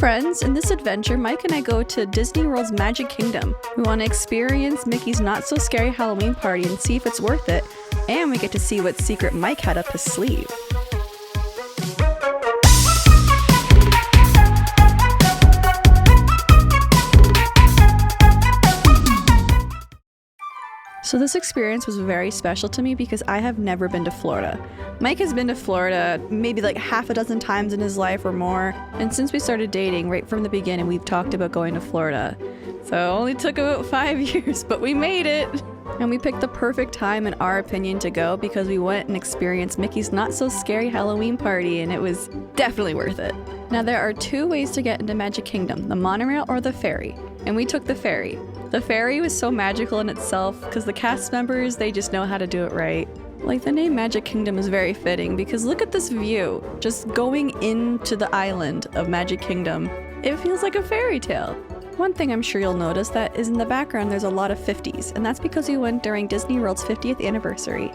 friends, in this adventure, Mike and I go to Disney World's Magic Kingdom. We want to experience Mickey's not-so-scary Halloween party and see if it's worth it, and we get to see what secret Mike had up his sleeve. So this experience was very special to me because I have never been to Florida. Mike has been to Florida maybe like half a dozen times in his life or more, and since we started dating right from the beginning, we've talked about going to Florida. So it only took about 5 years, but we made it! And we picked the perfect time in our opinion to go because we went and experienced Mickey's not-so-scary Halloween party, and it was definitely worth it. Now there are 2 ways to get into Magic Kingdom, the monorail or the ferry, and we took the ferry. The ferry was so magical in itself because the cast members, they just know how to do it right. Like, the name Magic Kingdom is very fitting because look at this view. Just going into the island of Magic Kingdom, it feels like a fairy tale. One thing I'm sure you'll notice that is in the background there's a lot of 50s, and that's because we went during Disney World's 50th anniversary.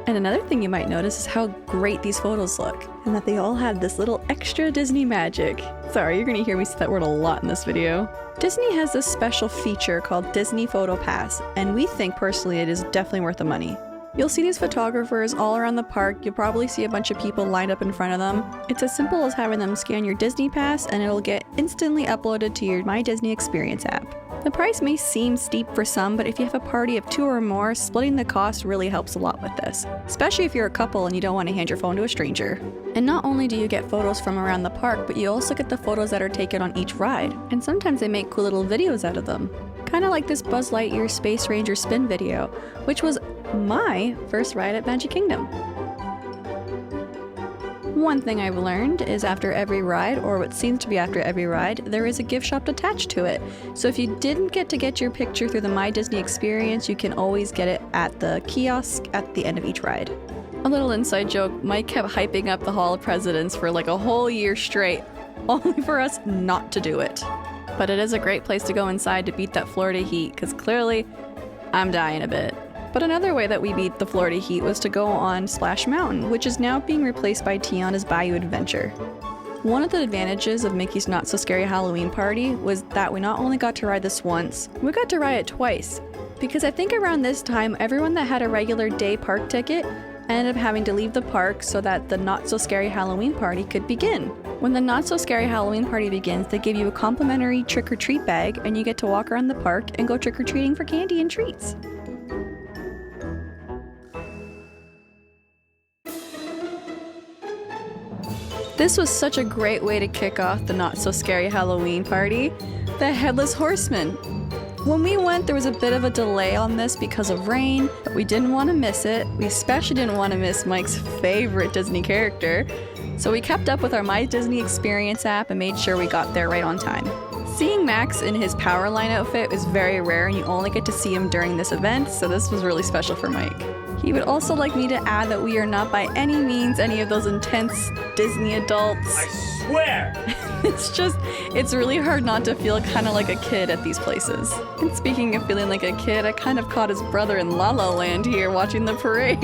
And another thing you might notice is how great these photos look, and that they all had this little extra Disney magic. Sorry, you're gonna hear me say that word a lot in this video. Disney has this special feature called Disney Photo Pass, and we think personally it is definitely worth the money. You'll see these photographers all around the park. You'll probably see a bunch of people lined up in front of them. It's as simple as having them scan your Disney Pass and it'll get instantly uploaded to your My Disney Experience app. The price may seem steep for some, but if you have a party of 2 or more, splitting the cost really helps a lot with this, especially if you're a couple and you don't want to hand your phone to a stranger. And not only do you get photos from around the park, but you also get the photos that are taken on each ride, and sometimes they make cool little videos out of them. Kinda like this Buzz Lightyear Space Ranger spin video, which was my first ride at Magic Kingdom. One thing I've learned is after every ride, or what seems to be after every ride, there is a gift shop attached to it. So if you didn't get to get your picture through the My Disney Experience, you can always get it at the kiosk at the end of each ride. A little inside joke, Mike kept hyping up the Hall of Presidents for like a whole year straight, only for us not to do it. But it is a great place to go inside to beat that Florida heat, because clearly, I'm dying a bit. But another way that we beat the Florida heat was to go on Splash Mountain, which is now being replaced by Tiana's Bayou Adventure. One of the advantages of Mickey's Not-So-Scary Halloween Party was that we not only got to ride this once, we got to ride it twice. Because I think around this time, everyone that had a regular day park ticket ended up having to leave the park so that the Not-So-Scary Halloween Party could begin. When the Not-So-Scary Halloween Party begins, they give you a complimentary trick-or-treat bag, and you get to walk around the park and go trick-or-treating for candy and treats. This was such a great way to kick off the Not-So-Scary Halloween Party, the Headless Horseman. When we went, there was a bit of a delay on this because of rain, but we didn't want to miss it. We especially didn't want to miss Mike's favorite Disney character, so we kept up with our My Disney Experience app and made sure we got there right on time. Seeing Max in his Powerline outfit is very rare, and you only get to see him during this event, so this was really special for Mike. He would also like me to add that we are not by any means any of those intense Disney adults. I swear! It's really hard not to feel kind of like a kid at these places. And speaking of feeling like a kid, I kind of caught his brother in La La Land here watching the parade.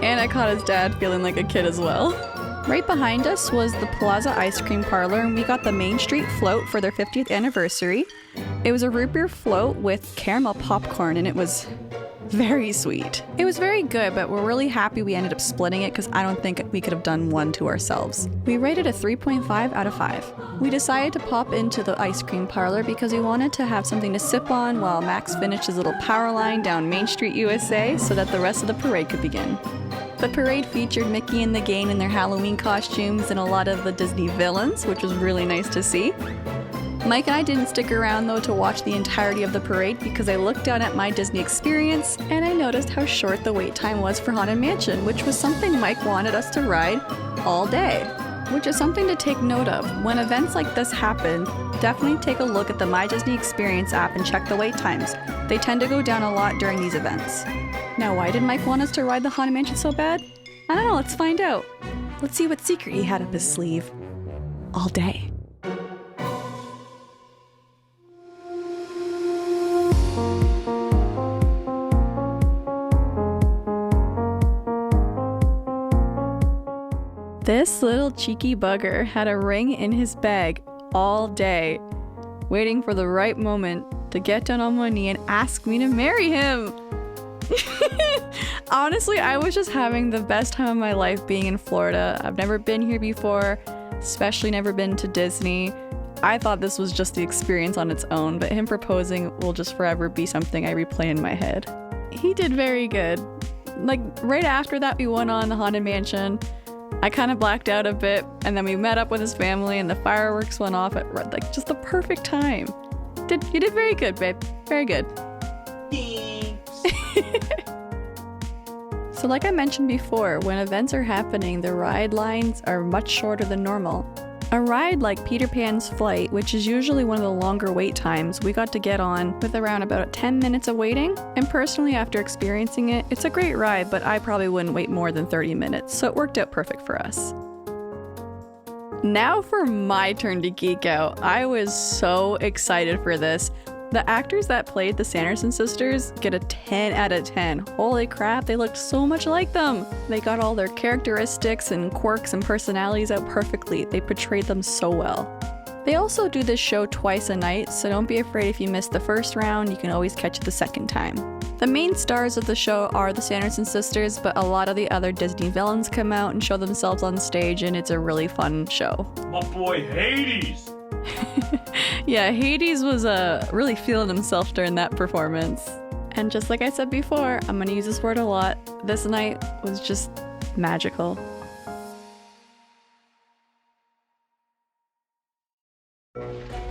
And I caught his dad feeling like a kid as well. Right behind us was the Plaza Ice Cream Parlor, and we got the Main Street Float for their 50th anniversary. It was a root beer float with caramel popcorn, and it was very sweet. It was very good, but we're really happy we ended up splitting it because I don't think we could have done one to ourselves. We rated a 3.5 out of 5. We decided to pop into the ice cream parlor because we wanted to have something to sip on while Max finished his little power line down Main Street, USA, so that the rest of the parade could begin. The parade featured Mickey and the gang in their Halloween costumes and a lot of the Disney villains, which was really nice to see. Mike and I didn't stick around though to watch the entirety of the parade because I looked down at My Disney Experience and I noticed how short the wait time was for Haunted Mansion, which was something Mike wanted us to ride all day. Which is something to take note of. When events like this happen, definitely take a look at the My Disney Experience app and check the wait times. They tend to go down a lot during these events. Now, why did Mike want us to ride the Haunted Mansion so bad? I don't know, let's find out. Let's see what secret he had up his sleeve. All day. This little cheeky bugger had a ring in his bag all day, waiting for the right moment to get down on my knee and ask me to marry him. Honestly, I was just having the best time of my life being in Florida. I've never been here before, especially never been to Disney. I thought this was just the experience on its own, but him proposing will just forever be something I replay in my head. He did very good. Like, right after that, we went on the Haunted Mansion. I kind of blacked out a bit, and then we met up with his family, and the fireworks went off at, like, just the perfect time. You did very good, babe. Very good. So like I mentioned before, when events are happening, the ride lines are much shorter than normal. A ride like Peter Pan's Flight, which is usually one of the longer wait times, we got to get on with around about 10 minutes of waiting. And personally, after experiencing it, it's a great ride, but I probably wouldn't wait more than 30 minutes, so it worked out perfect for us. Now for my turn to geek out. I was so excited for this. The actors that played the Sanderson sisters get a 10 out of 10. Holy crap, they looked so much like them. They got all their characteristics and quirks and personalities out perfectly. They portrayed them so well. They also do this show twice a night, so don't be afraid if you miss the first round, you can always catch it the second time. The main stars of the show are the Sanderson sisters, but a lot of the other Disney villains come out and show themselves on stage, and it's a really fun show. My boy Hades! Yeah, Hades was really feeling himself during that performance. And just like I said before, I'm gonna use this word a lot. This night was just magical.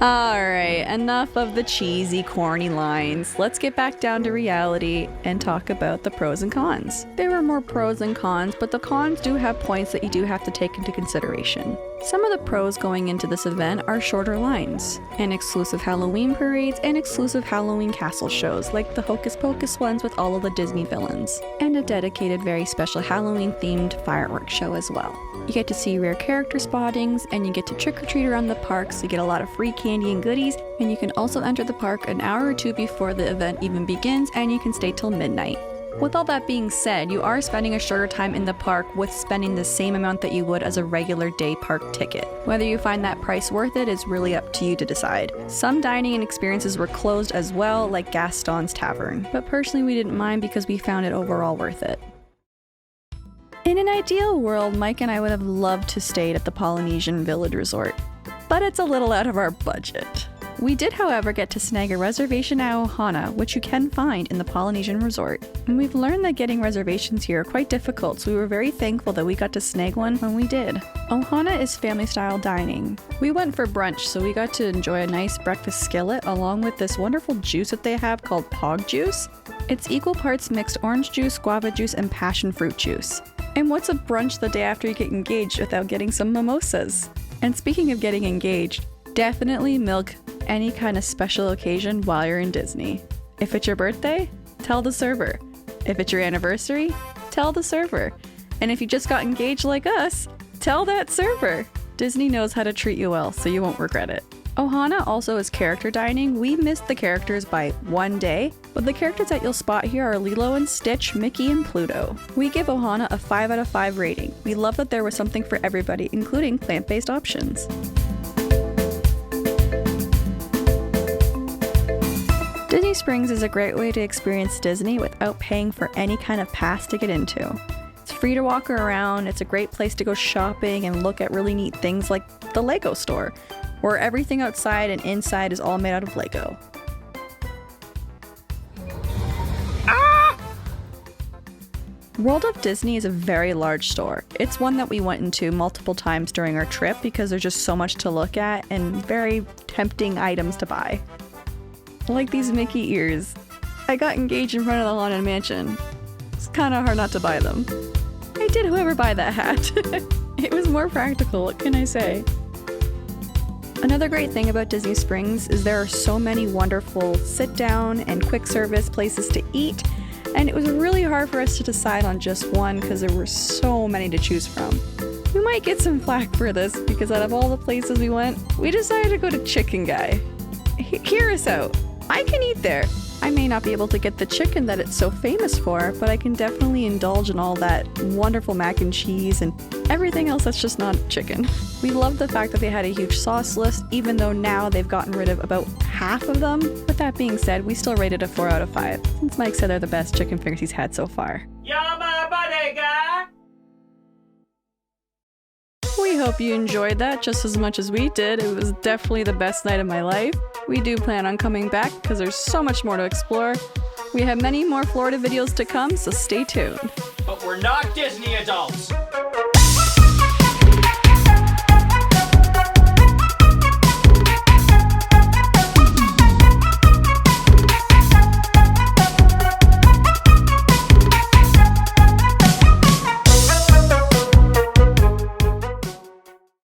Alright, enough of the cheesy, corny lines. Let's get back down to reality and talk about the pros and cons. There are more pros than cons, but the cons do have points that you do have to take into consideration. Some of the pros going into this event are shorter lines, and exclusive Halloween parades, and exclusive Halloween castle shows like the Hocus Pocus ones with all of the Disney villains, and a dedicated very special Halloween themed fireworks show as well. You get to see rare character spottings, and you get to trick or treat around the park, so you get a lot of free candy and goodies, and you can also enter the park an hour or two before the event even begins, and you can stay till midnight. With all that being said, you are spending a shorter time in the park with spending the same amount that you would as a regular day park ticket. Whether you find that price worth it is really up to you to decide. Some dining and experiences were closed as well, like Gaston's Tavern, but personally we didn't mind because we found it overall worth it. In an ideal world, Mike and I would have loved to stay at the Polynesian Village Resort, but it's a little out of our budget. We did, however, get to snag a reservation at Ohana, which you can find in the Polynesian Resort. And we've learned that getting reservations here are quite difficult, so we were very thankful that we got to snag one when we did. Ohana is family-style dining. We went for brunch, so we got to enjoy a nice breakfast skillet along with this wonderful juice that they have called Pog Juice. It's equal parts mixed orange juice, guava juice, and passion fruit juice. And what's a brunch the day after you get engaged without getting some mimosas? And speaking of getting engaged, definitely milk any kind of special occasion while you're in Disney. If it's your birthday, tell the server. If it's your anniversary, tell the server. And if you just got engaged like us, tell that server. Disney knows how to treat you well, so you won't regret it. Ohana also is character dining. We missed the characters by one day, but the characters that you'll spot here are Lilo and Stitch, Mickey, and Pluto. We give Ohana a 5 out of 5 rating. We love that there was something for everybody, including plant-based options. Disney Springs is a great way to experience Disney without paying for any kind of pass to get into. It's free to walk around, it's a great place to go shopping and look at really neat things like the Lego store, where everything outside and inside is all made out of Lego. World of Disney is a very large store. It's one that we went into multiple times during our trip because there's just so much to look at and very tempting items to buy. Like these Mickey ears. I got engaged in front of the Haunted Mansion. It's kind of hard not to buy them. I did, however, buy that hat. It was more practical, what can I say? Another great thing about Disney Springs is there are so many wonderful sit-down and quick service places to eat, and it was really hard for us to decide on just one because there were so many to choose from. We might get some flack for this because out of all the places we went, we decided to go to Chicken Guy. Hear us out. I can eat there. I may not be able to get the chicken that it's so famous for, but I can definitely indulge in all that wonderful mac and cheese and everything else that's just not chicken. We love the fact that they had a huge sauce list, even though now they've gotten rid of about half of them. With that being said, we still rated a 4 out of 5, since Mike said they're the best chicken fingers he's had so far. We hope you enjoyed that just as much as we did. It was definitely the best night of my life. We do plan on coming back because there's so much more to explore. We have many more Florida videos to come, so stay tuned. But we're not Disney adults.